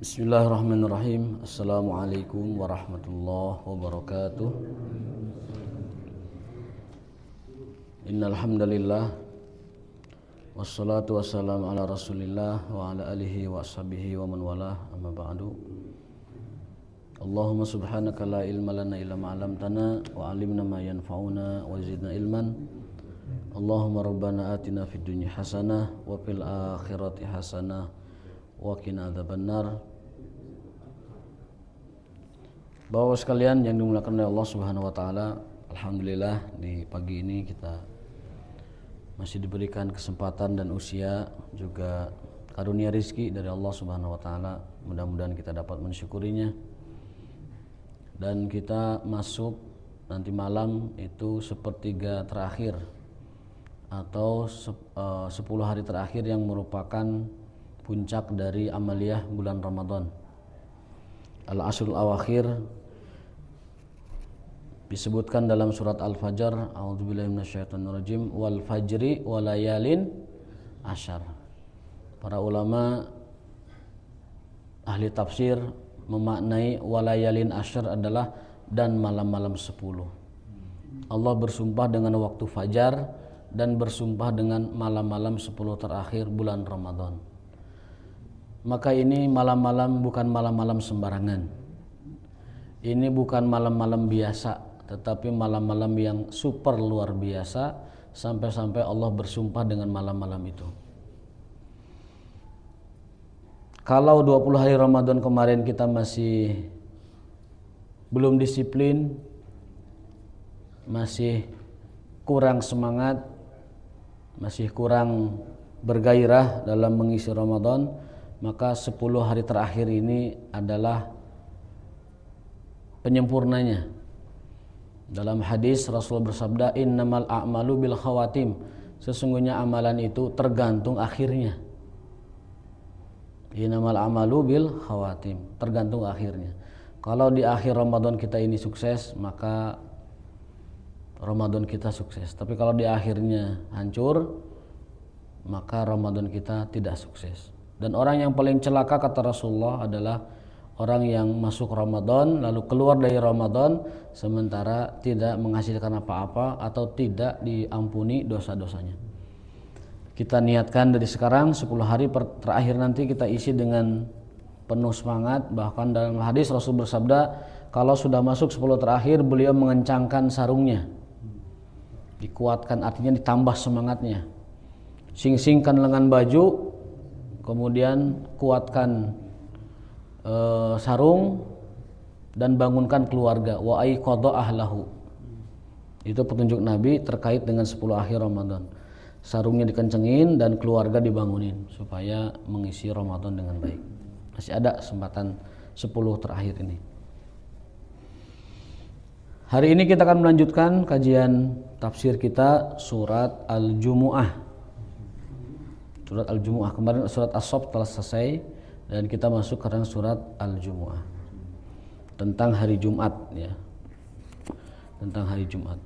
Bismillahirrahmanirrahim. Assalamualaikum warahmatullahi wabarakatuh. Innal hamdalillah wassalatu wassalamu ala Rasulillah wa ala alihi wa ashabihi wa man walah, amma ba'du. Allahumma subhanaka la ilma lana illa ma 'allamtana wa 'allimna ma yanfa'una wa zidna ilman. Allahumma rabbana atina fid dunya hasanah wa fil akhirati hasanah wa qina adzabannar. Bapak sekalian yang dimuliakan oleh Allah Subhanahu wa taala, alhamdulillah di pagi ini kita masih diberikan kesempatan dan usia, juga karunia rizki dari Allah Subhanahu wa taala. Mudah-mudahan kita dapat mensyukurinya. Dan kita masuk nanti malam itu sepertiga terakhir atau 10 hari terakhir yang merupakan puncak dari amaliyah bulan Ramadan. Al-Ashrul Awakhir disebutkan dalam surat Al-Fajr, a'udzubillahi minasyaitonirrajim, wal fajri walayalin asyar. Para ulama ahli tafsir memaknai walayalin asyar adalah dan malam-malam 10. Allah bersumpah dengan waktu fajar dan bersumpah dengan malam-malam 10 terakhir bulan Ramadan. Maka ini malam-malam bukan malam-malam sembarangan. Ini bukan malam-malam biasa, tetapi malam-malam yang super luar biasa, sampai-sampai Allah bersumpah dengan malam-malam itu. Kalau 20 hari Ramadan kemarin kita masih belum disiplin, masih kurang semangat, masih kurang bergairah dalam mengisi Ramadan, maka 10 hari terakhir ini adalah penyempurnanya. Dalam hadis Rasul bersabda, innamal a'malu bil khawatim, sesungguhnya amalan itu tergantung akhirnya. Innamal a'malu bil khawatim, tergantung akhirnya. Kalau di akhir Ramadan kita ini sukses, maka Ramadan kita sukses. Tapi kalau di akhirnya hancur, maka Ramadan kita tidak sukses. Dan orang yang paling celaka kata Rasulullah adalah orang yang masuk Ramadan lalu keluar dari Ramadan sementara tidak menghasilkan apa-apa atau tidak diampuni dosa-dosanya. Kita niatkan dari sekarang 10 hari terakhir nanti kita isi dengan penuh semangat. Bahkan dalam hadis Rasul bersabda, kalau sudah masuk 10 terakhir beliau mengencangkan sarungnya, dikuatkan, artinya ditambah semangatnya. Sing-singkan lengan baju, kemudian kuatkan sarung dan bangunkan keluarga. Wa aiqadha ahlahu. Itu petunjuk Nabi terkait dengan 10 akhir Ramadan. Sarungnya dikencengin dan keluarga dibangunin supaya mengisi Ramadan dengan baik. Masih ada kesempatan 10 terakhir ini. Hari ini kita akan melanjutkan kajian tafsir kita surat Al-Jumu'ah. Surat Al-Jumu'ah, kemarin surat As-Saff telah selesai dan kita masuk ke surat Al-Jumu'ah tentang hari Jumat, ya. Tentang hari Jumat.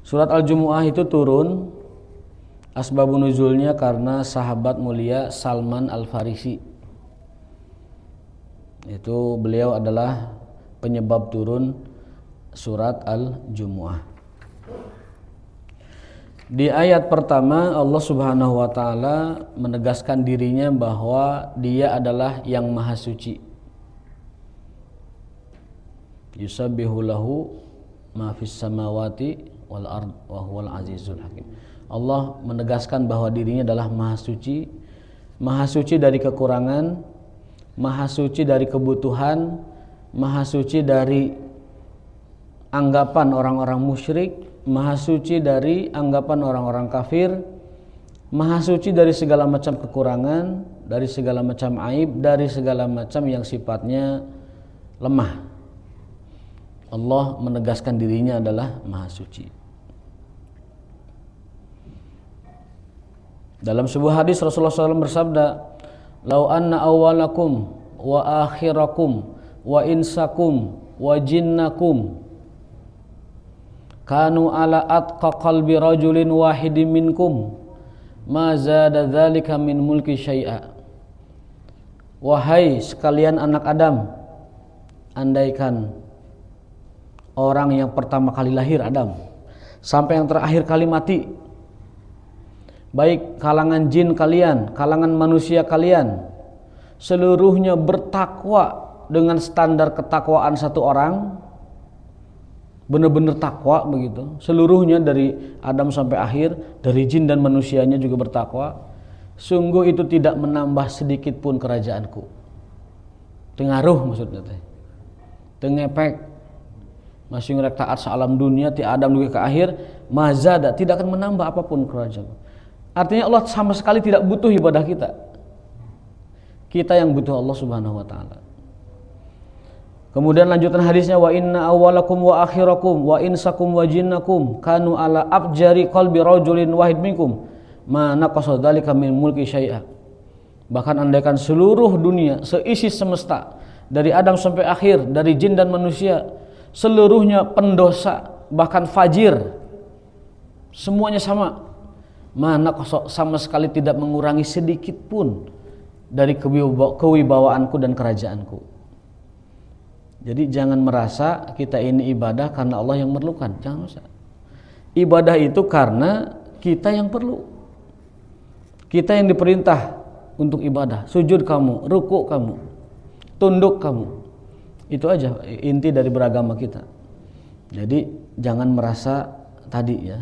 Surat Al-Jumu'ah itu turun asbabun nuzulnya karena sahabat mulia Salman Al-Farisi. Itu beliau adalah penyebab turun surat Al-Jumu'ah. Di ayat pertama Allah Subhanahu wa taala menegaskan dirinya bahwa Dia adalah yang maha suci. Yusabbihu lahu ma fis samawati wal ard wa huwal azizul hakim. Allah menegaskan bahwa dirinya adalah maha suci dari kekurangan, maha suci dari kebutuhan, maha suci dari anggapan orang-orang musyrik, maha suci dari anggapan orang-orang kafir, maha suci dari segala macam kekurangan, dari segala macam aib, dari segala macam yang sifatnya lemah. Allah menegaskan dirinya adalah maha suci. Dalam sebuah hadis Rasulullah SAW bersabda, "Lau anna awwalakum wa akhirakum wa insakum wa jinnakum kanu ala atqa qalbi rajulin wahidin minkum ma zada dzalika min mulki syai'a." Wahai sekalian anak Adam, andaikan orang yang pertama kali lahir Adam sampai yang terakhir kali mati, baik kalangan jin kalian, kalangan manusia kalian, seluruhnya bertakwa dengan standar ketakwaan satu orang, benar-benar takwa begitu, seluruhnya dari Adam sampai akhir, dari jin dan manusianya juga bertakwa, sungguh itu tidak menambah sedikit pun kerajaanku. Tengaruh maksudnya teh, tengepek, masih ngerek taat sealam dunia ti Adam juga ke akhir, mazada, tidak akan menambah apapun kerajaan. Artinya Allah sama sekali tidak butuh ibadah kita. Kita yang butuh Allah Subhanahu wa taala. Kemudian lanjutan hadisnya, wa inna awwalakum wa akhirakum wa insakum wa jinnakum kanu ala abjari qalbi rajulin wahid minkum ma naqasa dzalika min mulki syai'a. Bahkan andaikan seluruh dunia, seisi semesta, dari Adam sampai akhir, dari jin dan manusia, seluruhnya pendosa, bahkan fajir, semuanya sama, mana sama sekali tidak mengurangi sedikit pun dari kewibawaanku dan kerajaanku. Jadi jangan merasa kita ini ibadah karena Allah yang memerlukan, jangan usah. Ibadah itu karena kita yang perlu, kita yang diperintah untuk ibadah. Sujud kamu, ruku kamu, tunduk kamu, itu aja inti dari beragama kita. Jadi jangan merasa tadi ya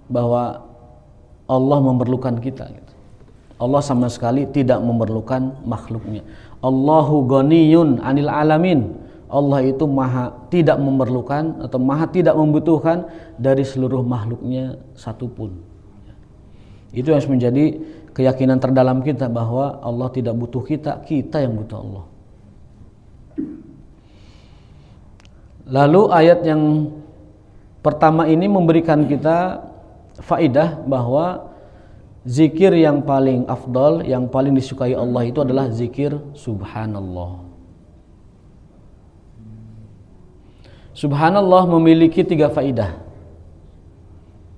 bahwa Allah memerlukan kita gitu. Allah sama sekali tidak memerlukan makhluknya. Allahu ghaniyun 'anil alamin. Allah itu maha tidak memerlukan atau maha tidak membutuhkan dari seluruh makhluknya satupun. Itu yang harus menjadi keyakinan terdalam kita bahwa Allah tidak butuh kita, kita yang butuh Allah. Lalu ayat yang pertama ini memberikan kita faidah bahwa zikir yang paling afdal, yang paling disukai Allah itu adalah zikir subhanallah. Subhanallah memiliki 3 faidah.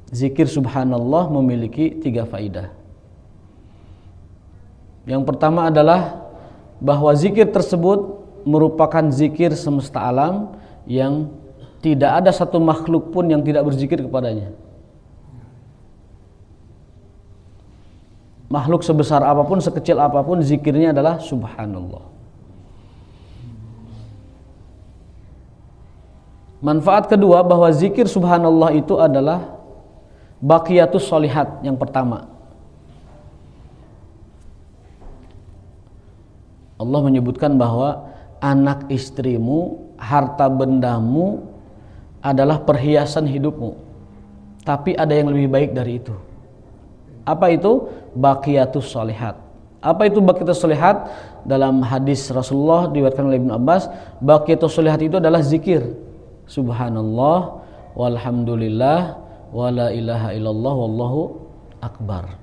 Zikir subhanallah memiliki 3 faidah. Yang pertama adalah bahwa zikir tersebut merupakan zikir semesta alam yang tidak ada satu makhluk pun yang tidak berzikir kepadanya. Makhluk sebesar apapun, sekecil apapun, zikirnya adalah subhanallah. Manfaat kedua bahwa zikir subhanallah itu adalah baqiyatus sholihat yang pertama. Allah menyebutkan bahwa anak istrimu, harta bendamu adalah perhiasan hidupmu. Tapi ada yang lebih baik dari itu. Apa itu? Baqiyatus sholihat. Apa itu baqiyatus sholihat? Dalam hadis Rasulullah diriwayatkan oleh Ibnu Abbas, baqiyatus sholihat itu adalah zikir subhanallah walhamdulillah wala ilaha illallah wallahu akbar.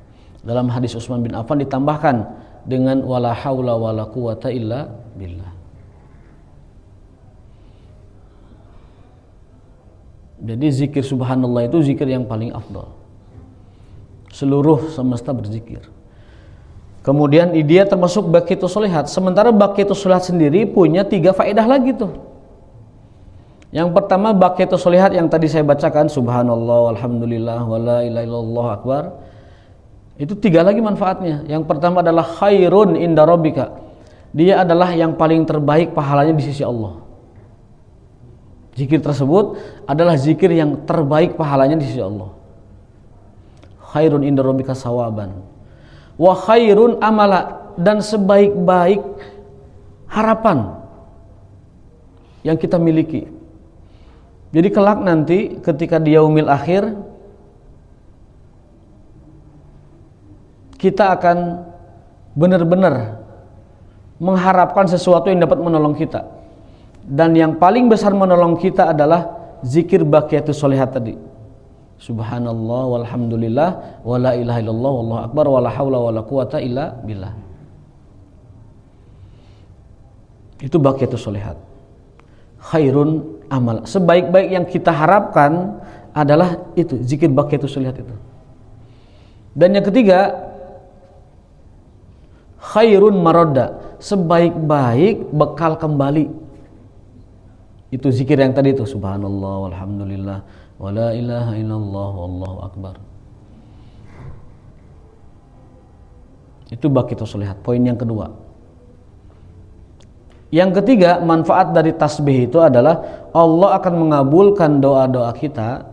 Dalam hadis Utsman bin Affan ditambahkan dengan wala haula wala quwata illa billah. Jadi zikir subhanallah itu zikir yang paling afdal. Seluruh semesta berzikir. Kemudian dia termasuk baqiyatus sholihat. Sementara baqiyatus sholihat sendiri punya 3 faedah lagi tuh. Yang pertama baqiyatus sholihat yang tadi saya bacakan, subhanallah walhamdulillah wala ilaha illallah akbar. Itu 3 lagi manfaatnya. Yang pertama adalah khairun inda rabbika. Dia adalah yang paling terbaik pahalanya di sisi Allah. Zikir tersebut adalah zikir yang terbaik pahalanya di sisi Allah. Khairun inda rabbika sawaban wa khairun amala, dan sebaik-baik harapan yang kita miliki. Jadi kelak nanti ketika di yaumil akhir kita akan benar-benar mengharapkan sesuatu yang dapat menolong kita. Dan yang paling besar menolong kita adalah zikir baqiyatus sholihat tadi. Subhanallah walhamdulillah wala ilaha illallah wallahu akbar wala haula wala quwata illa billah. Itu baqiyatus sholihat. Khairun amal. Sebaik-baik yang kita harapkan adalah itu, zikir baqiyatus sholihat itu. Dan yang ketiga, khairun marodda, sebaik-baik bekal kembali. Itu zikir yang tadi itu, subhanallah walhamdulillah wala ilaha illallah wallahu akbar. Itu baqiyatus sholihat, poin yang kedua. Yang ketiga, manfaat dari tasbih itu adalah Allah akan mengabulkan doa-doa kita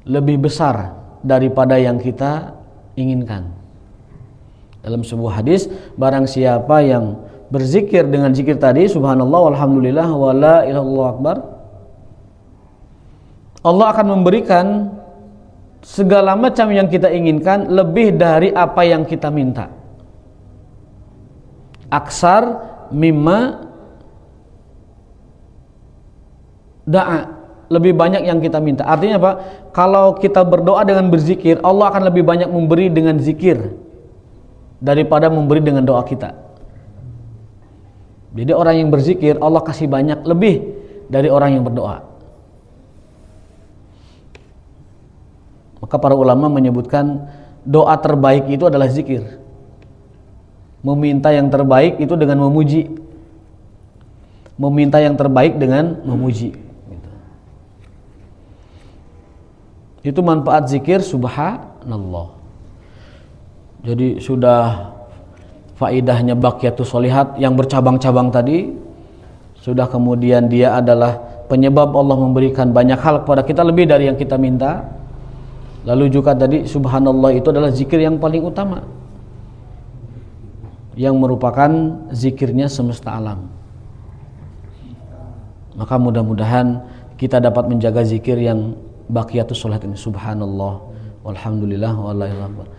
lebih besar daripada yang kita inginkan. Dalam sebuah hadis, barang siapa yang berzikir dengan zikir tadi, subhanallah walhamdulillah wala ilaha illallah akbar, Allah akan memberikan segala macam yang kita inginkan lebih dari apa yang kita minta. Aksar mimma da'a, lebih banyak yang kita minta. Artinya apa? Kalau kita berdoa dengan berzikir, Allah akan lebih banyak memberi dengan zikir daripada memberi dengan doa kita. Jadi orang yang berzikir Allah kasih banyak lebih dari orang yang berdoa. Maka para ulama menyebutkan doa terbaik itu adalah zikir. Meminta yang terbaik itu dengan memuji. Meminta yang terbaik dengan memuji. Itu manfaat zikir subhanallah. Jadi sudah faidahnya baqiyatus sholihat yang bercabang-cabang tadi, sudah kemudian dia adalah penyebab Allah memberikan banyak hal kepada kita lebih dari yang kita minta. Lalu juga tadi subhanallah itu adalah zikir yang paling utama, yang merupakan zikirnya semesta alam. Maka mudah-mudahan kita dapat menjaga zikir yang baqiyatus sholihat ini, subhanallah walhamdulillah wala ilaha illallah.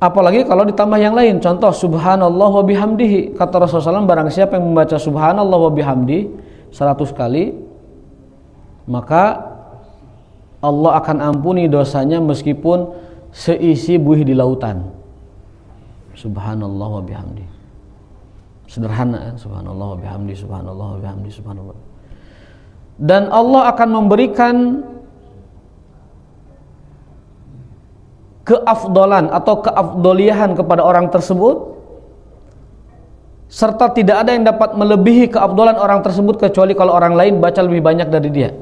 Apalagi kalau ditambah yang lain, contoh subhanallah wa bihamdihi. Kata Rasulullah SAW, barang siapa yang membaca subhanallah wa bihamdi 100 kali, maka Allah akan ampuni dosanya meskipun seisi buih di lautan. Subhanallah wa bihamdi. Sederhana kan? Subhanallah wa bihamdi, subhanallah wa bihamdi, subhanallah. Dan Allah akan memberikan keafdolan atau keafdoliahan kepada orang tersebut, serta tidak ada yang dapat melebihi keafdolan orang tersebut kecuali kalau orang lain baca lebih banyak dari dia.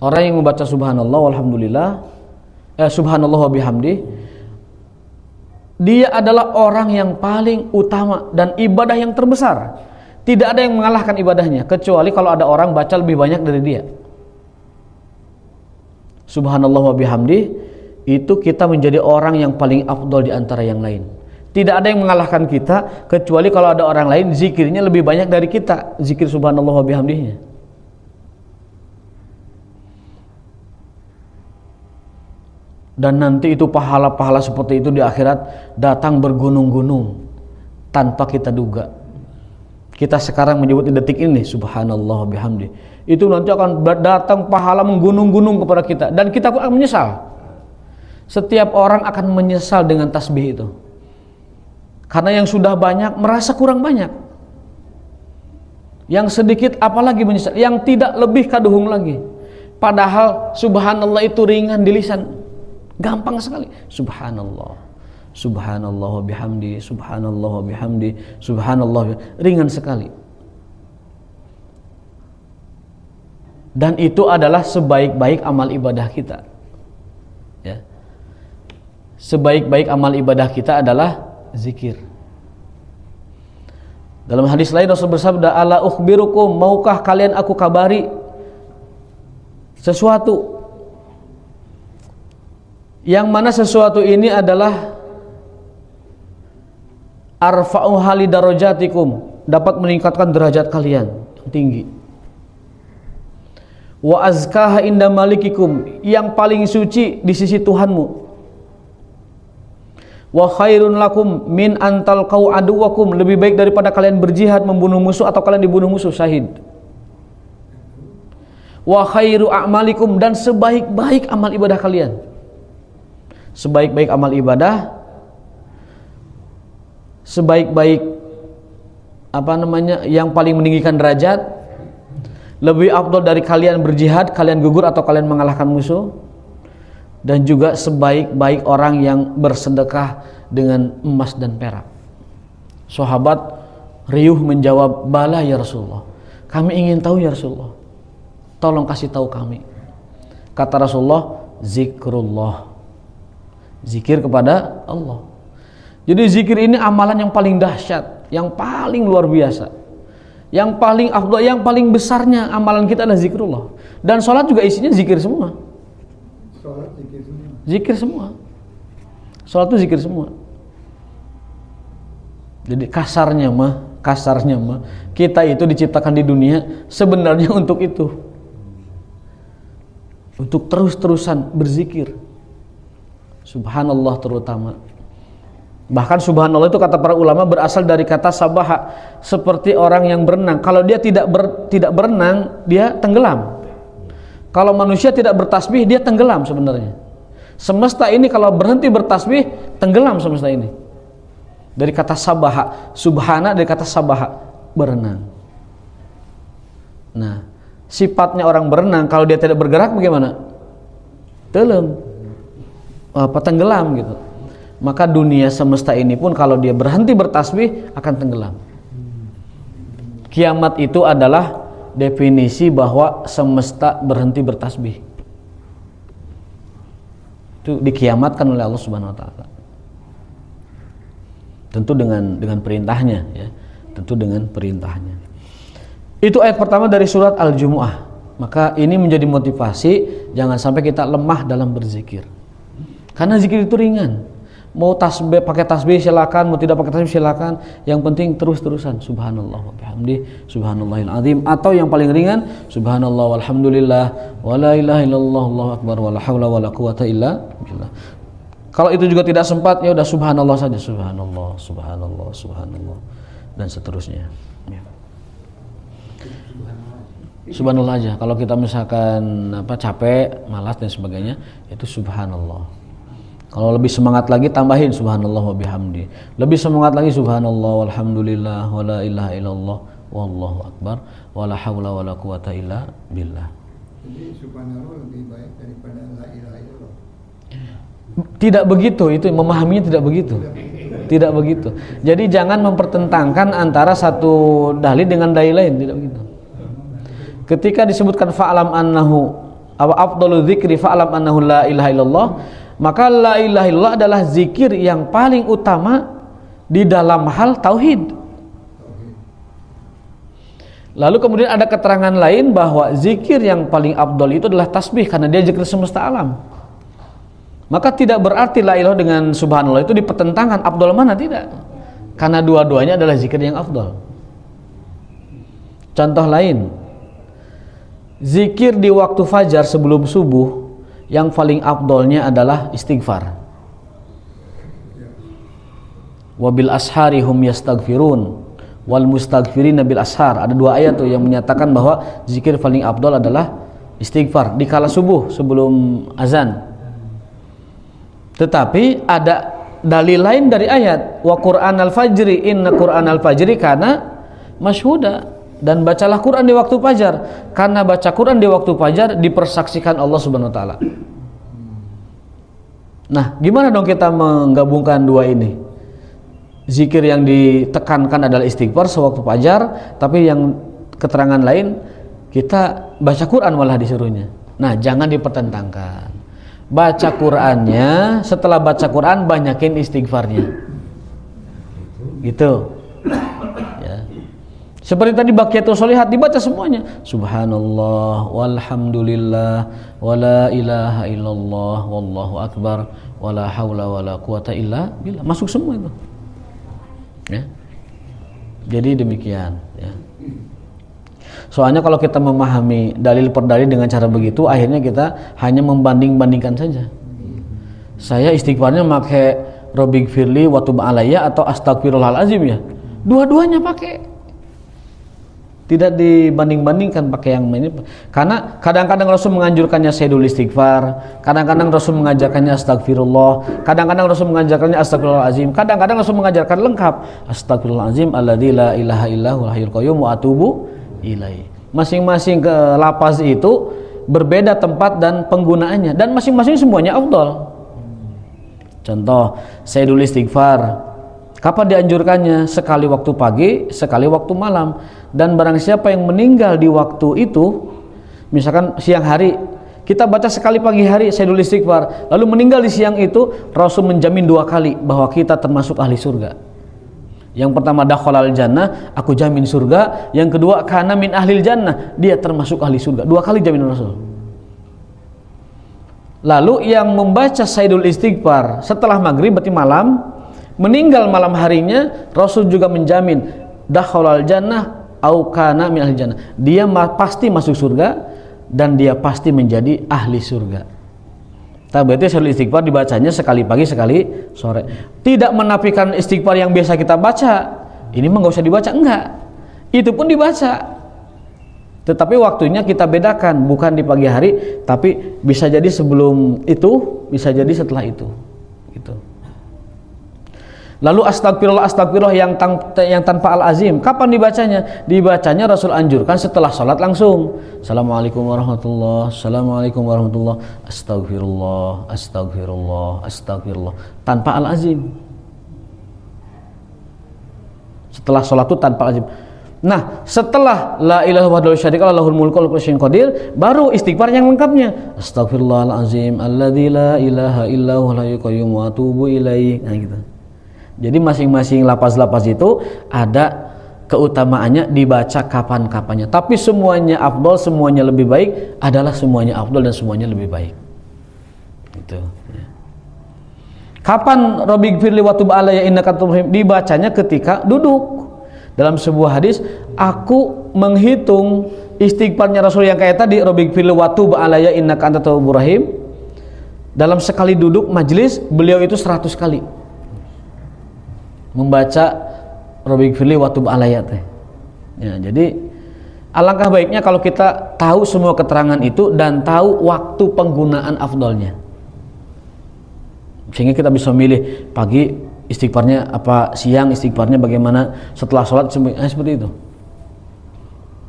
Orang yang membaca subhanallah walhamdulillah, subhanallah wa bihamdi, dia adalah orang yang paling utama dan ibadah yang terbesar. Tidak ada yang mengalahkan ibadahnya kecuali kalau ada orang baca lebih banyak dari dia. Subhanallah wa bihamdi, itu kita menjadi orang yang paling afdol di antara yang lain. Tidak ada yang mengalahkan kita kecuali kalau ada orang lain zikirnya lebih banyak dari kita, zikir subhanallah wa bihamdinya. Dan nanti itu pahala-pahala seperti itu di akhirat datang bergunung-gunung tanpa kita duga. Kita sekarang menyebut di detik ini subhanallah wa bihamdi, itu nanti akan datang pahala menggunung-gunung kepada kita dan kita pun akan menyesal. Setiap orang akan menyesal dengan tasbih itu, karena yang sudah banyak merasa kurang banyak, yang sedikit apalagi menyesal, yang tidak lebih kaduhung lagi. Padahal subhanallah itu ringan di lisan, gampang sekali. Subhanallah, subhanallah wa bihamdi, subhanallah wa bihamdi, subhanallah, ringan sekali. Dan itu adalah sebaik-baik amal ibadah kita. Ya. Sebaik-baik amal ibadah kita adalah zikir. Dalam hadis lain Rasul bersabda, ala ukhbirukum, maukah kalian aku kabari sesuatu yang mana sesuatu ini adalah arfa'u hali darajatikum, dapat meningkatkan derajat kalian yang tinggi. Wa azkaha inda malikikum, yang paling suci di sisi Tuhanmu. Wa khairun lakum min antal qau aduwakum, lebih baik daripada kalian berjihad membunuh musuh atau kalian dibunuh musuh syahid. Wa khairu a'malikum, dan sebaik-baik amal ibadah kalian. Sebaik-baik amal ibadah, sebaik-baik yang paling meninggikan derajat, lebih afdal dari kalian berjihad, kalian gugur atau kalian mengalahkan musuh. Dan juga sebaik-baik orang yang bersedekah dengan emas dan perak. Sahabat riuh menjawab, bala ya Rasulullah, kami ingin tahu ya Rasulullah, tolong kasih tahu kami. Kata Rasulullah, zikrullah, zikir kepada Allah. Jadi zikir ini amalan yang paling dahsyat, yang paling luar biasa, yang paling afdal, yang paling besarnya amalan kita adalah zikrullah. Dan sholat juga isinya zikir semua. Sholat zikir semua. Zikir semua. Sholat itu zikir semua. Jadi kasarnya mah kita itu diciptakan di dunia sebenarnya untuk itu, untuk terus-terusan berzikir. Subhanallah terutama. Bahkan subhanallah itu kata para ulama berasal dari kata sabaha, seperti orang yang berenang. Kalau dia tidak berenang, dia tenggelam. Kalau manusia tidak bertasbih, dia tenggelam sebenarnya. Semesta ini kalau berhenti bertasbih, tenggelam semesta ini. Dari kata sabaha, subhana dari kata sabaha, berenang. Nah, sifatnya orang berenang kalau dia tidak bergerak bagaimana? Tenggelam gitu. Maka dunia semesta ini pun kalau dia berhenti bertasbih akan tenggelam. Kiamat itu adalah definisi bahwa semesta berhenti bertasbih. Itu dikiamatkan oleh Allah Subhanahu wa taala. Tentu dengan perintahnya ya. Tentu dengan perintahnya. Itu ayat pertama dari surat Al-Jumu'ah. Maka ini menjadi motivasi jangan sampai kita lemah dalam berzikir. Karena zikir itu ringan. Mau tasbih pakai tasbih silakan, mau tidak pakai tasbih silakan. Yang penting terus-terusan subhanallah wa bihamdi subhanallahil azim, atau yang paling ringan subhanallah walhamdulillah wala ilaha illallah allahu akbar wala haula wala quwata illa billah. Kalau itu juga tidak sempat, ya udah subhanallah saja, subhanallah subhanallah subhanallah dan seterusnya ya. Subhanallah aja. Kalau kita misalkan capek, malas dan sebagainya, itu subhanallah. Kalau lebih semangat lagi tambahin subhanallah wa bihamdi. Lebih semangat lagi subhanallah walhamdulillah wala ilaha illallah wallahu akbar wala haula wala quwata illa billah. Jadi subhanallah lebih baik daripada la ilaha illallah. Tidak begitu, itu memahaminya tidak begitu. Tidak begitu. Jadi jangan mempertentangkan antara satu dalil dengan dalil lain, tidak begitu. Ketika disebutkan fa'lam annahu afdalul dzikri fa'lam annahu la ilaha illallah, maka la ilaha illallah adalah zikir yang paling utama di dalam hal tauhid. Lalu kemudian ada keterangan lain bahwa zikir yang paling afdal itu adalah tasbih karena dia zikir semesta alam. Maka tidak berarti la ilaha dengan subhanallah itu dipertentangkan afdal mana, tidak. Karena dua-duanya adalah zikir yang afdal. Contoh lain, zikir di waktu fajar sebelum subuh yang paling afdolnya adalah istighfar. Wabil ashari hum yastaghfirun wal mustaghfirina bil ashar. Ada dua ayat tuh yang menyatakan bahwa zikir paling afdol adalah istighfar di kala subuh sebelum azan. Tetapi ada dalil lain dari ayat wa Qur'anal fajri inna Qur'anal fajri kana masyhuda. Dan bacalah Quran di waktu fajar, karena baca Quran di waktu fajar dipersaksikan Allah Subhanahu wa taala. Nah, gimana dong kita menggabungkan dua ini? Zikir yang ditekankan adalah istighfar sewaktu fajar, tapi yang keterangan lain kita baca Quran malah disuruhnya. Nah, jangan dipertentangkan. Baca Qurannya, setelah baca Quran banyakin istighfarnya. Gitu. Seperti tadi baqiyatus sholihat dibaca semuanya. Subhanallah walhamdulillah wala ilaha illallah wallahu akbar wala haula wala quwata illa billah. Masuk semua itu. Ya. Jadi demikian ya. Soalnya kalau kita memahami dalil per dalil dengan cara begitu, akhirnya kita hanya membanding-bandingkan saja. Saya istighfarnya pakai Robbik firli wa tub alayya atau astagfirullahalazim ya. Dua-duanya pakai. Tidak dibanding-bandingkan pakai yang ini, karena kadang-kadang Rasul menganjurkannya sayyidul istighfar, kadang-kadang Rasul mengajarkannya astagfirullah, kadang-kadang Rasul mengajarkannya astagfirullahalazim, kadang-kadang Rasul mengajarkan lengkap astagfirullahalazim alladzi la ilaha illallahul hayyul qayyum wa atubu ilaihi. Masing-masing ke lafaz itu berbeda tempat dan penggunaannya, dan masing-masing semuanya afdal. Contoh, Sayyidul Istighfar. Kapan dianjurkannya? Sekali waktu pagi, sekali waktu malam. Dan barang siapa yang meninggal di waktu itu, misalkan siang hari, kita baca sekali pagi hari Sayyidul Istighfar, lalu meninggal di siang itu, Rasul menjamin 2 kali bahwa kita termasuk ahli surga. Yang pertama, dakhalal jannah, aku jamin surga. Yang kedua, kana min ahlil jannah, dia termasuk ahli surga. 2 kali jamin Rasul. Lalu yang membaca Sayyidul Istighfar setelah maghrib, berarti malam, meninggal malam harinya, Rasul juga menjamin dakhalal jannah au kana min ahlil jannah, dia pasti masuk surga dan dia pasti menjadi ahli surga. Berarti Sayyidul Istighfar dibacanya sekali pagi sekali sore. Tidak menafikan istighfar yang biasa kita baca, ini mah nggak usah dibaca, enggak, itu pun dibaca, tetapi waktunya kita bedakan, bukan di pagi hari, tapi bisa jadi sebelum itu, bisa jadi setelah itu gitu. Lalu astagfirullah yang tanpa al-azim, kapan dibacanya? Dibacanya Rasul anjurkan setelah sholat langsung. Assalamualaikum warahmatullah, assalamualaikum warahmatullah, astagfirullah, astagfirullah, astagfirullah, tanpa al-azim. Setelah sholat itu tanpa al-azim. Nah, setelah la ilaha illallah syarika lahul mulku wa lahul syai'un qadir, baru istighfar yang lengkapnya. Astagfirullahalazim alladzi la ilaha illahu hayyul qayyum wa atubu ilaih. Nah gitu. Jadi masing-masing lapas-lapas itu ada keutamaannya, dibaca kapan-kapannya. Tapi semuanya afdol, semuanya lebih baik, adalah semuanya afdol dan semuanya lebih baik. Gitu. Kapan Rabbighfirli wa tub alayya innaka tawwabur rahim? Dibacanya ketika duduk. Dalam sebuah hadis, aku menghitung istighfarnya Rasul yang kayak tadi, Rabbighfirli wa tub alayya innaka antat tawwabur rahim. Dalam sekali duduk majlis, beliau itu 100 kali membaca Rabbighfirli wa tub alayya teh. Ya, jadi alangkah baiknya kalau kita tahu semua keterangan itu dan tahu waktu penggunaan afdolnya, sehingga kita bisa milih pagi istighfarnya apa, siang istighfarnya bagaimana, setelah sholat seperti itu.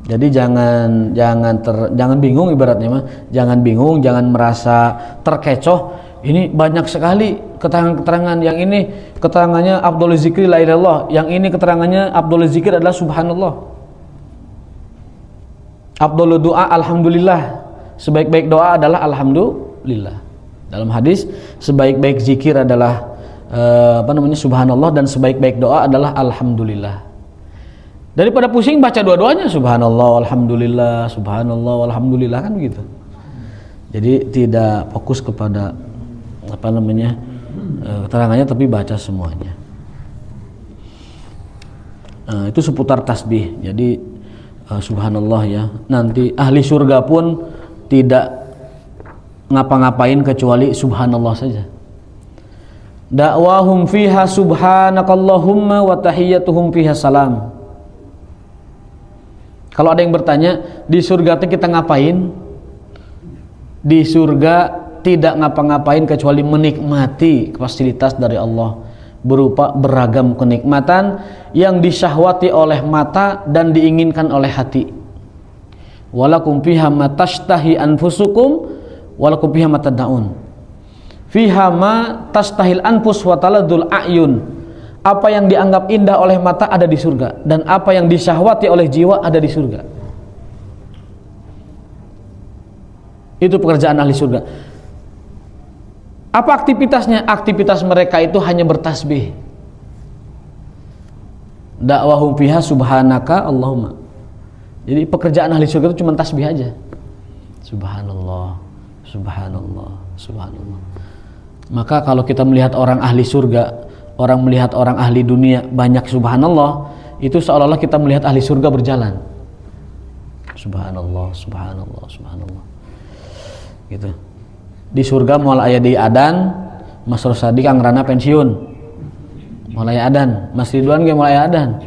Jadi jangan bingung, ibaratnya mah jangan bingung, jangan merasa terkecoh. Ini banyak sekali keterangan-keterangan, yang ini keterangannya afdhol zikri la ilaha illallah, yang ini keterangannya afdhol zikir adalah subhanallah, afdhol doa alhamdulillah, sebaik-baik doa adalah alhamdulillah. Dalam hadis sebaik-baik zikir adalah subhanallah, dan sebaik-baik doa adalah alhamdulillah. Daripada pusing baca dua-duanya, subhanallah alhamdulillah, subhanallah alhamdulillah, kan begitu. Jadi tidak fokus kepada keterangannya, tapi baca semuanya. Itu seputar tasbih. Jadi subhanallah ya, nanti ahli surga pun tidak ngapa-ngapain kecuali subhanallah saja. Da'wahum fiha subhanakallahumma wa tahiyyatuhum fiha salam. Kalau ada yang bertanya, di surga kita ngapain? Di surga tidak ngapa-ngapain kecuali menikmati fasilitas dari Allah, berupa beragam kenikmatan yang disyahwati oleh mata dan diinginkan oleh hati. Walakum fiha ma tashtahi anfusukum walakum fiha ma tad'un. Fiha ma tastahil anfus wa taladul a'yun. Apa yang dianggap indah oleh mata ada di surga, dan apa yang disyahwati oleh jiwa ada di surga. Itu pekerjaan ahli surga. Apa aktivitasnya? Aktivitas mereka itu hanya bertasbih. Da'wahum fiha subhanaka Allahumma. Jadi pekerjaan ahli surga itu cuma tasbih aja. Subhanallah, subhanallah, subhanallah. Maka kalau kita melihat orang ahli surga, orang melihat orang ahli dunia banyak subhanallah, itu seolah-olah kita melihat ahli surga berjalan. Subhanallah, subhanallah, subhanallah. Gitu. Di surga moal aya di adan, Mas Rosadi Kang Rana pensiun. Moal aya adan, Mas Ridwan ge moal aya adan.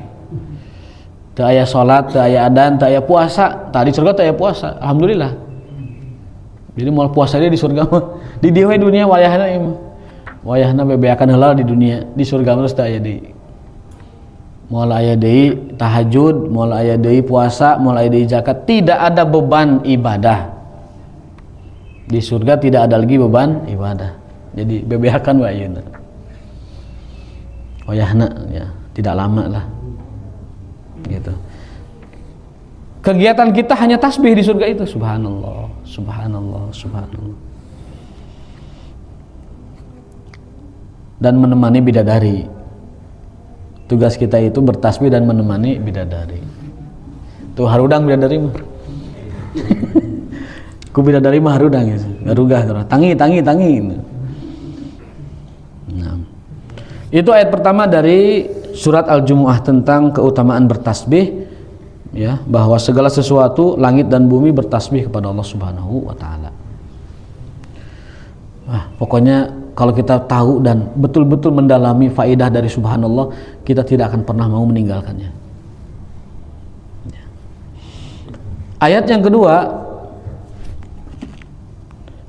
Teu aya salat, teu aya adan, teu aya puasa. Tadi surga teu aya puasa, alhamdulillah. Jadi moal puasa dia di surga mah. Di dieu we dunia wayahna ieu mah. Wayahna bebeakan heula di dunia, di surga terus teu aya deui. Moal aya deui tahajud, moal aya deui puasa, moal aya deui zakat, tidak ada beban ibadah. Di surga tidak ada lagi beban ibadah. Jadi bebeakan wa ayeuna. wayahna ya, tidak lama lah gitu. Kegiatan kita hanya tasbih di surga itu, subhanallah, subhanallah, subhanallah. Dan menemani bidadari. Tugas kita itu bertasbih dan menemani bidadari. Tuh harudang bidadari mah. Ku bidadari mah harudang ya. Garugah, tangi. Nah. Itu ayat pertama dari surat Al-Jumu'ah tentang keutamaan bertasbih. Ya, bahwa segala sesuatu langit dan bumi bertasbih kepada Allah Subhanahu wa taala. Wah, pokoknya kalau kita tahu dan betul-betul mendalami faidah dari subhanallah, kita tidak akan pernah mau meninggalkannya. Ya. Ayat yang kedua,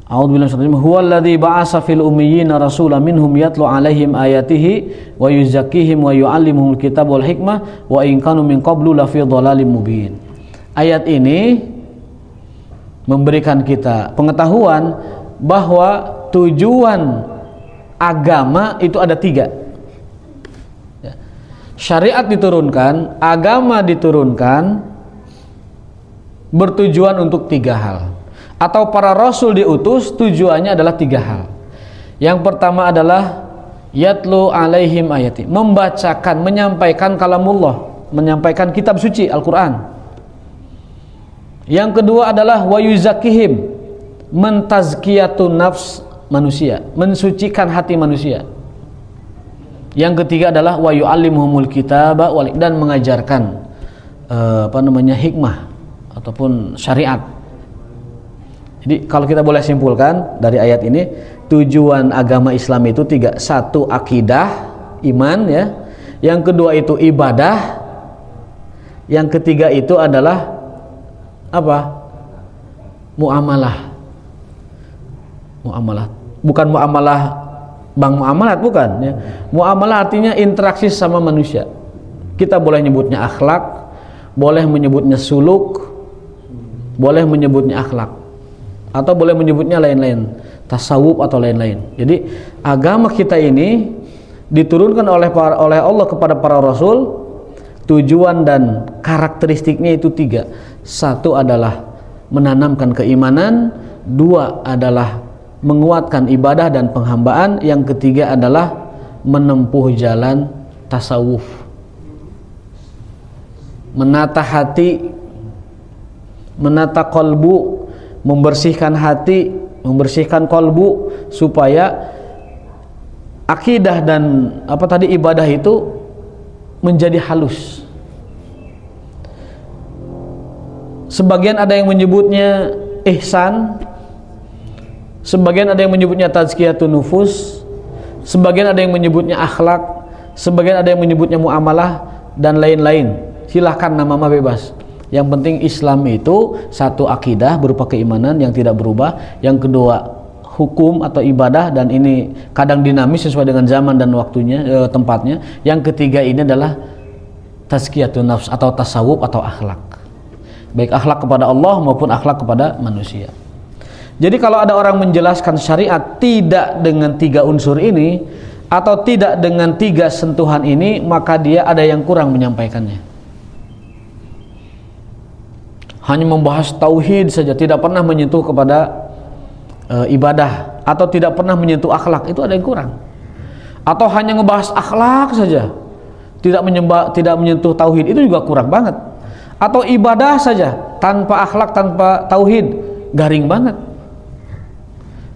A'udzubillahi minasyaitonir rajim. Huwallazi ba'atsa fil ummiyina rasulan minhum yatlu 'alaihim ayatihi wa yuzakkihim wa yu'allimuhumul kitaba wal hikmah wa in kanu min qablu lafi dhalalim mubin. Ayat ini memberikan kita pengetahuan bahwa tujuan agama itu ada 3. Ya. Syariat diturunkan, agama diturunkan bertujuan untuk 3 hal. Atau para rasul diutus tujuannya adalah 3 hal. Yang pertama adalah yatlu alaihim ayati, membacakan, menyampaikan kalamullah, menyampaikan kitab suci Al-Quran. Yang kedua adalah wa yuzakkihim, mentazkiyatun nafs manusia, mensucikan hati manusia. Yang ketiga adalah wa yu'allimuhumul kitaba dan mengajarkan hikmah ataupun syariat. Jadi kalau kita boleh simpulkan dari ayat ini, tujuan agama Islam itu 3. 1 akidah, iman ya. Yang kedua itu ibadah. Yang ketiga itu adalah apa? Muamalah. Muamalah. Bukan muamalah bank muamalat, bukan ya. Muamalah artinya interaksi sama manusia. Kita boleh menyebutnya akhlak, boleh menyebutnya suluk, boleh menyebutnya akhlak, atau boleh menyebutnya lain-lain, tasawuf atau lain-lain. Jadi agama kita ini diturunkan oleh Allah kepada para rasul. Tujuan dan karakteristiknya itu 3. 1 adalah menanamkan keimanan, 2 adalah menguatkan ibadah dan penghambaan, yang ketiga adalah menempuh jalan tasawuf, menata hati, menata kolbu, membersihkan hati, membersihkan kolbu, supaya akidah dan ibadah itu menjadi halus. Sebagian ada yang menyebutnya ihsan, sebagian ada yang menyebutnya tazkiyatun nufus, sebagian ada yang menyebutnya akhlak, sebagian ada yang menyebutnya muamalah dan lain-lain. Silahkan, nama bebas. Yang penting Islam itu 1 akidah berupa keimanan yang tidak berubah, yang kedua hukum atau ibadah, dan ini kadang dinamis sesuai dengan zaman dan waktunya, tempatnya. Yang ketiga ini adalah tazkiyatun nafs atau tasawuf atau akhlak, baik akhlak kepada Allah maupun akhlak kepada manusia. Jadi kalau ada orang menjelaskan syariat tidak dengan 3 unsur ini atau tidak dengan 3 sentuhan ini, maka dia ada yang kurang menyampaikannya. Hanya membahas tauhid saja, tidak pernah menyentuh kepada ibadah, atau tidak pernah menyentuh akhlak, itu ada yang kurang. Atau hanya ngebahas akhlak saja, tidak menyentuh tauhid, itu juga kurang banget. Atau ibadah saja tanpa akhlak, tanpa tauhid, garing banget.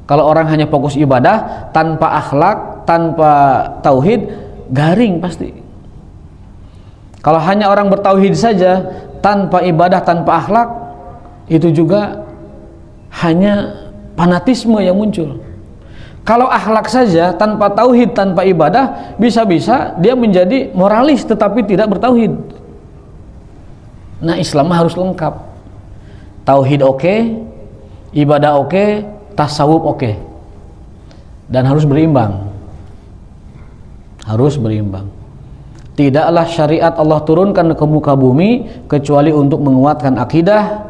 Kalau orang hanya fokus ibadah tanpa akhlak, tanpa tauhid, garing pasti. Kalau hanya orang bertauhid saja tanpa ibadah, tanpa akhlak, itu juga hanya fanatisme yang muncul. Kalau akhlak saja tanpa tauhid, tanpa ibadah, bisa-bisa dia menjadi moralis tetapi tidak bertauhid. Nah, Islam harus lengkap. Tauhid oke, ibadah oke, tasawuf oke. Dan harus berimbang. Harus berimbang. Tidaklah syariat Allah turunkan ke muka bumi kecuali untuk menguatkan akidah,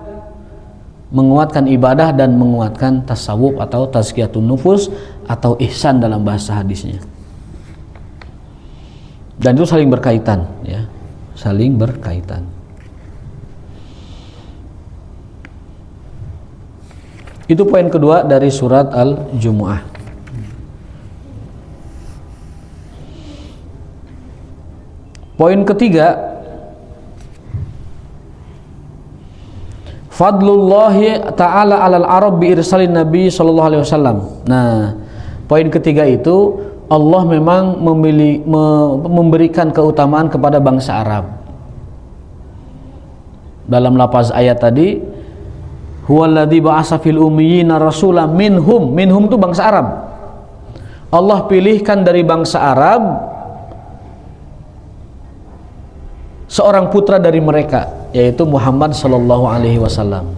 menguatkan ibadah, dan menguatkan tasawuf atau tazkiyatun nufus atau ihsan dalam bahasa hadisnya. Dan itu saling berkaitan, ya, saling berkaitan. Itu poin kedua dari surat Al-Jumu'ah. Poin ketiga, fadlullahi ta'ala 'alal Arab bi irsalin Nabi sallallahu alaihi wasallam. Nah, poin ketiga itu Allah memang memberikan keutamaan kepada bangsa Arab. Dalam lafaz ayat tadi, huwallazi ba'asa fil ummiyina rasulan minhum. Minhum itu bangsa Arab. Allah pilihkan dari bangsa Arab seorang putra dari mereka, yaitu Muhammad sallallahu alaihi wasallam.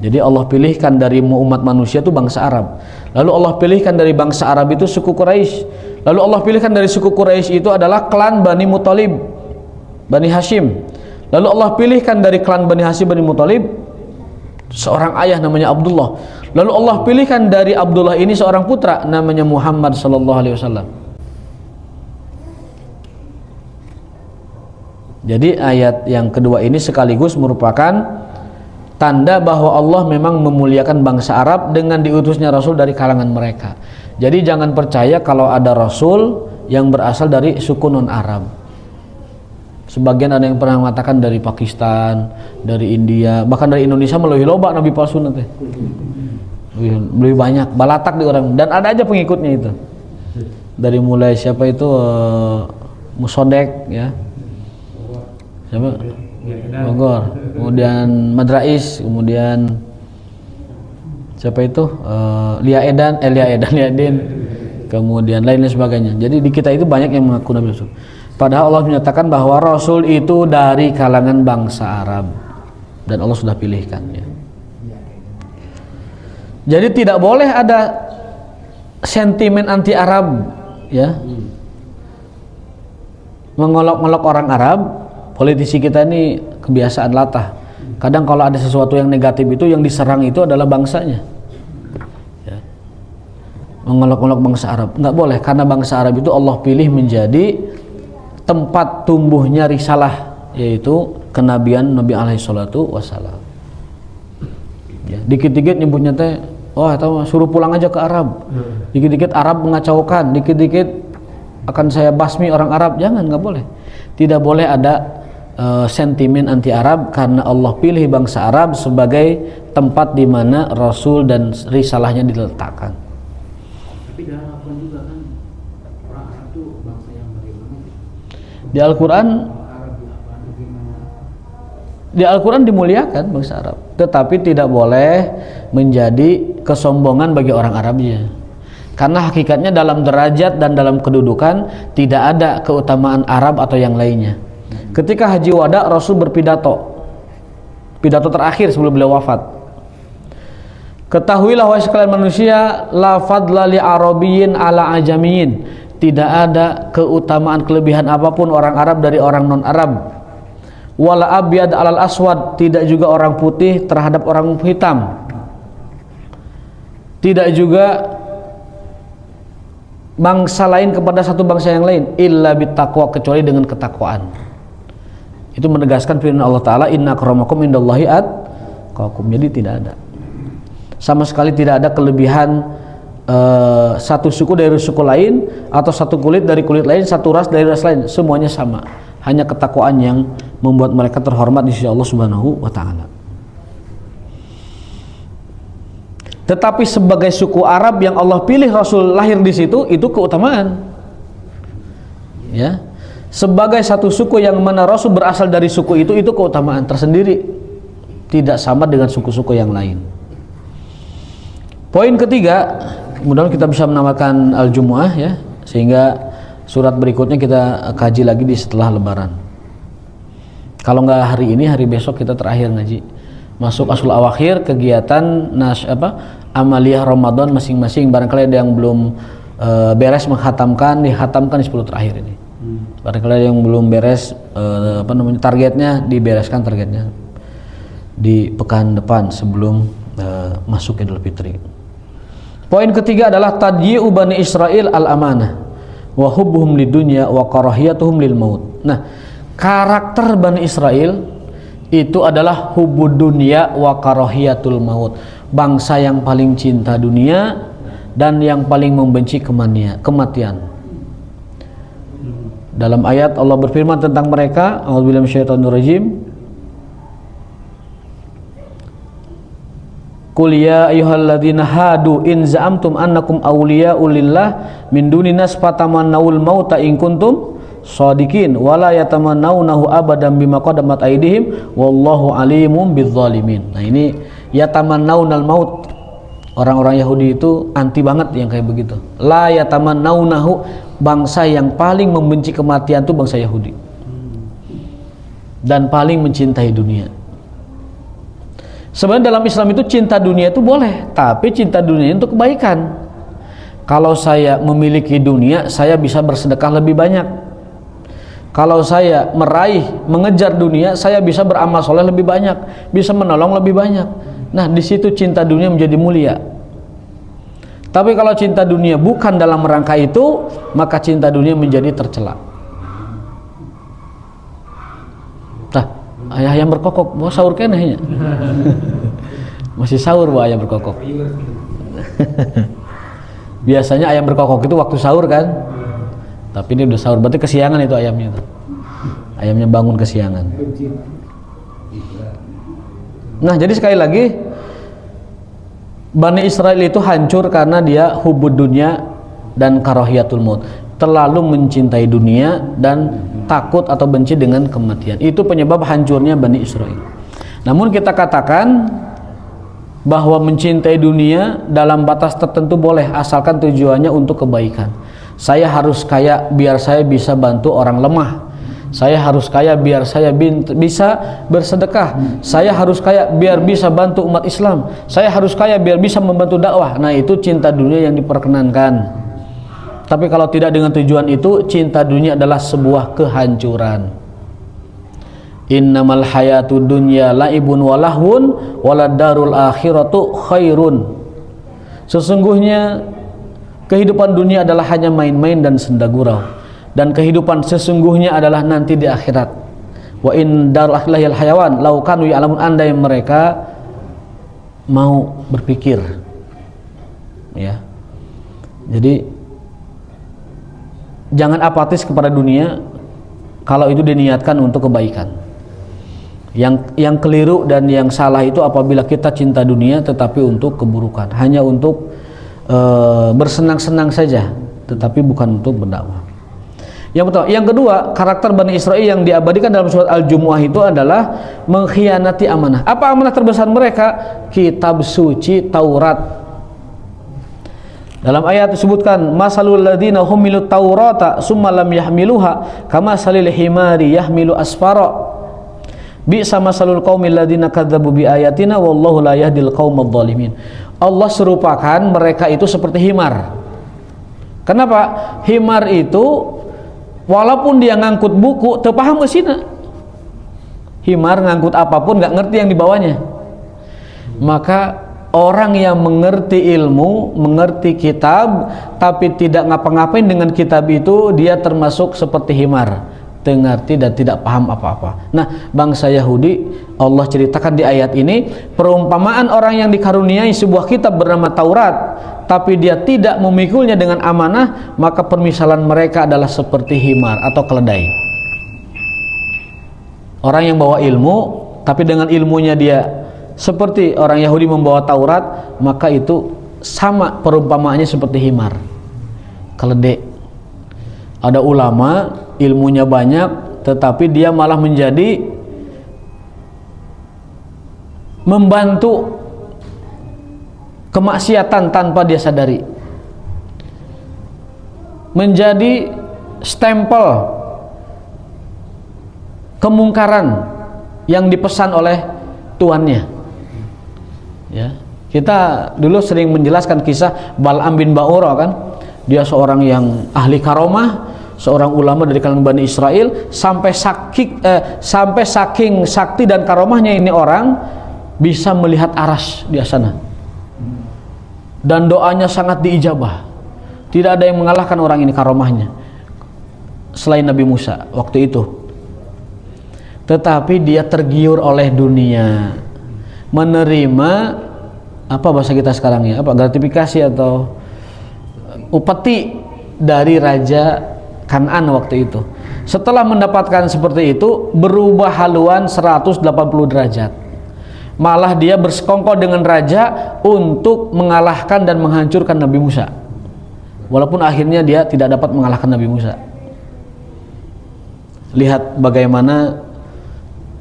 Jadi Allah pilihkan dari umat manusia itu bangsa Arab. Lalu Allah pilihkan dari bangsa Arab itu suku Quraisy. Lalu Allah pilihkan dari suku Quraisy itu adalah klan Bani Muthalib, Bani Hashim. Lalu Allah pilihkan dari klan Bani Hashim, Bani Muthalib seorang ayah namanya Abdullah. Lalu Allah pilihkan dari Abdullah ini seorang putra namanya Muhammad sallallahu alaihi wasallam. Jadi ayat yang kedua ini sekaligus merupakan tanda bahwa Allah memang memuliakan bangsa Arab dengan diutusnya Rasul dari kalangan mereka. Jadi jangan percaya kalau ada Rasul yang berasal dari suku non-Arab. Sebagian ada yang pernah mengatakan dari Pakistan, dari India, bahkan dari Indonesia melalui loba Nabi palsu nanti. Lebih banyak, balatak di orang, dan ada aja pengikutnya itu. Dari mulai siapa itu Musodek, ya. Siapa? Bogor, kemudian Madrais, kemudian siapa itu Lia Edin, kemudian lain sebagainya. Jadi di kita itu banyak yang mengaku Nabi Rasul. Padahal Allah menyatakan bahwa Rasul itu dari kalangan bangsa Arab dan Allah sudah pilihkan, ya. Jadi tidak boleh ada sentimen anti Arab, ya, mengolok-olok orang Arab. Politisi kita ini kebiasaan latah. Kadang kalau ada sesuatu yang negatif itu yang diserang itu adalah bangsanya, ya. Mengolok-olok bangsa Arab nggak boleh, karena bangsa Arab itu Allah pilih menjadi tempat tumbuhnya risalah, yaitu kenabian Nabi alaihi salatu wassalam, ya. Dikit-dikit nyebutnya teh, wah tahu suruh pulang aja ke Arab. Dikit-dikit Arab mengacaukan, dikit-dikit akan saya basmi orang Arab. Jangan, nggak boleh. Tidak boleh ada sentimen anti Arab, karena Allah pilih bangsa Arab sebagai tempat di mana Rasul dan risalahnya diletakkan. Tapi dalam Al-Quran juga kan orang Arab itu bangsa yang bagaimana? Di Al-Quran dimuliakan bangsa Arab, tetapi tidak boleh menjadi kesombongan bagi orang Arabnya. Karena hakikatnya dalam derajat dan dalam kedudukan tidak ada keutamaan Arab atau yang lainnya. Ketika Haji Wada, Rasul berpidato, pidato terakhir sebelum beliau wafat. Ketahuilah wahai sekalian manusia, la fadla li arabiyyin ala ajamiyin. Tidak ada keutamaan kelebihan apapun orang Arab dari orang non-Arab. Wala abyad alal aswad, tidak juga orang putih terhadap orang hitam. Tidak juga bangsa lain kepada satu bangsa yang lain, illa bittaqwa, kecuali dengan ketakwaan. Itu menegaskan firman Allah Ta'ala, inna akramakum indallahi atqakum. Jadi tidak ada, sama sekali tidak ada kelebihan satu suku dari suku lain, atau satu kulit dari kulit lain, satu ras dari ras lain. Semuanya sama, hanya ketakwaan yang membuat mereka terhormat di sisi Allah Subhanahu wa Ta'ala. Tetapi sebagai suku Arab yang Allah pilih Rasul lahir di situ, itu keutamaan, ya. Sebagai satu suku yang mana Rasul berasal dari suku itu keutamaan tersendiri, tidak sama dengan suku-suku yang lain. Poin ketiga, mudah-mudahan kita bisa menamakan Al-Jumu'ah, ya, sehingga surat berikutnya kita kaji lagi di setelah Lebaran. Kalau nggak hari ini, hari besok kita terakhir ngaji. Masuk Ashul Awakhir, kegiatan amaliyah Ramadan masing-masing. Barangkali ada yang belum beres menghatamkan, dihatamkan di 10 terakhir ini. Barangkali ada yang belum beres targetnya, dibereskan targetnya di pekan depan sebelum masuk Idul Fitri. Poin ketiga adalah tadyi'u Bani Israil al-amanah, wa hubbuhum lidunya wa karahiyatuhum lil maut. Nah, karakter Bani Israel itu adalah hubbud dunya wa karahiyatul maut. Bangsa yang paling cinta dunia dan yang paling membenci kematian. Dalam ayat Allah berfirman tentang mereka, a'udzubillahi minasyaitonir rajim. Qul ya ayyuhalladzina hadu in za'amtum annakum awliya'u lillah min dunin nas fatamannawul mauta in kuntum shadiqin wala yatamannawnahu abadan bima qaddamat aydihim wallahu alimun bizzalimin. Nah, ini yatamannawnal maut. Orang-orang Yahudi itu anti banget yang kayak begitu. La yatamannawnahu, bangsa yang paling membenci kematian itu bangsa Yahudi. Dan paling mencintai dunia. Sebenarnya dalam Islam itu cinta dunia itu boleh, tapi cinta dunia untuk kebaikan. Kalau saya memiliki dunia, saya bisa bersedekah lebih banyak. Kalau saya mengejar dunia, saya bisa beramal soleh lebih banyak, bisa menolong lebih banyak. Nah, di situ cinta dunia menjadi mulia. Tapi kalau cinta dunia bukan dalam rangka itu, maka cinta dunia menjadi tercela. Ayah ayam berkokok, mau sahur kenehnya. Masih sahur bu ayam berkokok. Biasanya ayam berkokok itu waktu sahur kan, tapi ini udah sahur, berarti kesiangan itu ayamnya itu. Ayamnya bangun kesiangan. Nah, jadi sekali lagi Bani Israel itu hancur karena dia hubbud dunya dan karahiyatul maut, terlalu mencintai dunia dan takut atau benci dengan kematian. Itu penyebab hancurnya Bani Israel. Namun kita katakan bahwa mencintai dunia dalam batas tertentu boleh, asalkan tujuannya untuk kebaikan. Saya harus kaya biar saya bisa bantu orang lemah. Saya harus kaya biar saya bisa bersedekah. Saya harus kaya biar bisa bantu umat Islam. Saya harus kaya biar bisa membantu dakwah. Nah, itu cinta dunia yang diperkenankan. Tapi kalau tidak dengan tujuan itu, cinta dunia adalah sebuah kehancuran. Innamal hayatud dunya laibun walahun waladarul akhiratu khairun. Sesungguhnya kehidupan dunia adalah hanya main-main dan senda gurau, dan kehidupan sesungguhnya adalah nanti di akhirat. Wa in darul akhirahil hayawan law kanu ya'lamun, andai mereka mau berpikir. Ya. Jadi jangan apatis kepada dunia kalau itu diniatkan untuk kebaikan. Yang keliru dan yang salah itu apabila kita cinta dunia tetapi untuk keburukan, hanya untuk bersenang-senang saja, tetapi bukan untuk berdakwah. Yang pertama, yang kedua, karakter Bani Israel yang diabadikan dalam surat Al-Jumu'ah itu adalah mengkhianati amanah. Apa amanah terbesar mereka? Kitab suci Taurat. Dalam ayat disebutkan, masalul ladzina humilut taurata summa lam yahmiluha kamasalil himari yahmilu asfara. Bi'sa masalul qaumil ladzina kadzdzabu biayatina wallahu la yahdil qaumadz dzalimin. Allah serupakan mereka itu seperti himar. Kenapa? Himar itu walaupun dia ngangkut buku, teu paham geusina. Himar ngangkut apapun nggak ngerti yang dibawanya. Maka orang yang mengerti ilmu, mengerti kitab, tapi tidak ngapa-ngapain dengan kitab itu, dia termasuk seperti himar, ngerti dan tidak paham apa-apa. Nah, bangsa Yahudi, Allah ceritakan di ayat ini, perumpamaan orang yang dikaruniai sebuah kitab bernama Taurat, tapi dia tidak memikulnya dengan amanah, maka permisalan mereka adalah seperti himar atau keledai. Orang yang bawa ilmu, tapi dengan ilmunya dia seperti orang Yahudi membawa Taurat, maka itu sama perumpamaannya seperti himar, keledai. Ada ulama ilmunya banyak, tetapi dia malah menjadi membantu kemaksiatan tanpa dia sadari, menjadi stempel kemungkaran yang dipesan oleh tuannya. Ya, kita dulu sering menjelaskan kisah Bal'am bin Ba'ura kan. Dia seorang yang ahli karomah, seorang ulama dari kalangan Bani Israel, sampai saking sakti dan karomahnya ini orang bisa melihat aras di sana. Dan doanya sangat diijabah. Tidak ada yang mengalahkan orang ini karomahnya. selain Nabi Musa waktu itu. Tetapi dia tergiur oleh dunia, menerima apa bahasa kita sekarang ya, apa gratifikasi atau upeti dari raja Kan'an waktu itu. Setelah mendapatkan seperti itu, berubah haluan 180 derajat. Malah dia bersekongkol dengan raja untuk mengalahkan dan menghancurkan Nabi Musa. Walaupun akhirnya dia tidak dapat mengalahkan Nabi Musa. Lihat bagaimana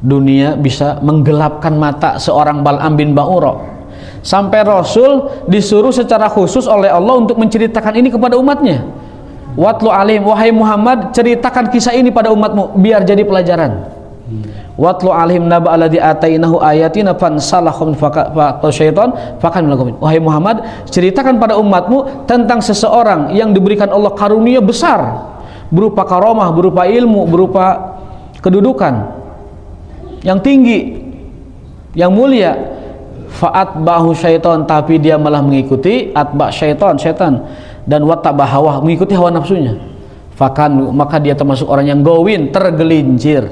dunia bisa menggelapkan mata seorang Bal'am bin Ba'ura, sampai Rasul disuruh secara khusus oleh Allah untuk menceritakan ini kepada umatnya. Watlu alim, wahai Muhammad, ceritakan kisah ini pada umatmu biar jadi pelajaran. Watlu alim naba alladzi atainahu ayatina fansalahum syaitan fakan lakum. Wahai Muhammad, ceritakan pada umatmu tentang seseorang yang diberikan Allah karunia besar berupa karomah, berupa ilmu, berupa kedudukan yang tinggi, yang mulia. Fa'at bahu syaitan, tapi dia malah mengikuti atba syaitan, dan wattaba hawa, mengikuti hawa nafsunya. Fakan, maka dia termasuk orang yang gawin, tergelincir.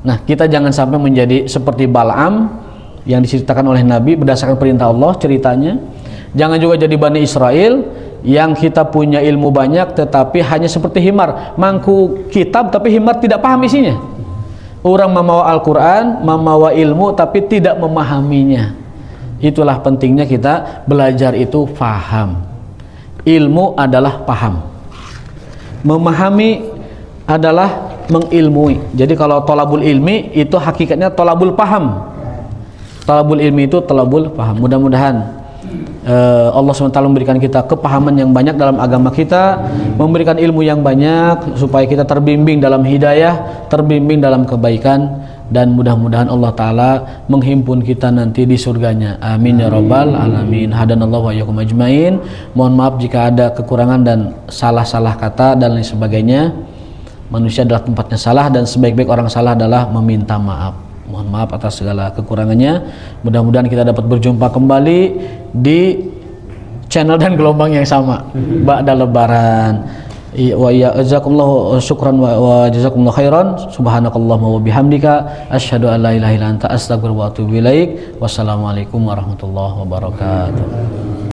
Nah, kita jangan sampai menjadi seperti Bal'am yang diceritakan oleh Nabi berdasarkan perintah Allah ceritanya. Jangan juga jadi Bani Israel yang kita punya ilmu banyak tetapi hanya seperti himar, mangku kitab tapi himar tidak paham isinya. Orang membawa Al-Quran, membawa ilmu tapi tidak memahaminya. Itulah pentingnya kita belajar itu faham. Ilmu adalah paham, memahami adalah mengilmui. Jadi kalau tolabul ilmi itu hakikatnya tolabul paham. Tolabul ilmi itu tolabul paham. Mudah-mudahan Allah SWT memberikan kita kepahaman yang banyak dalam agama kita, memberikan ilmu yang banyak supaya kita terbimbing dalam hidayah, terbimbing dalam kebaikan, dan mudah-mudahan Allah Ta'ala menghimpun kita nanti di surganya. Amin ya rabbal alamin. Hadanallahu wa iyyakum ajmain. Mohon maaf jika ada kekurangan dan salah-salah kata dan lain sebagainya. Manusia adalah tempatnya salah dan sebaik-baik orang salah adalah meminta maaf. Mohon maaf atas segala kekurangannya. Mudah-mudahan kita dapat berjumpa kembali di channel dan gelombang yang sama ba'da lebaran. Wa jazakumullahu syukran wa jazakumullahu khairan. Subhanakallahumma wa bihamdika asyhadu an la ilaha illa anta astaghfiruka wa atubu ilaik. Wassalamualaikum warahmatullahi wabarakatuh.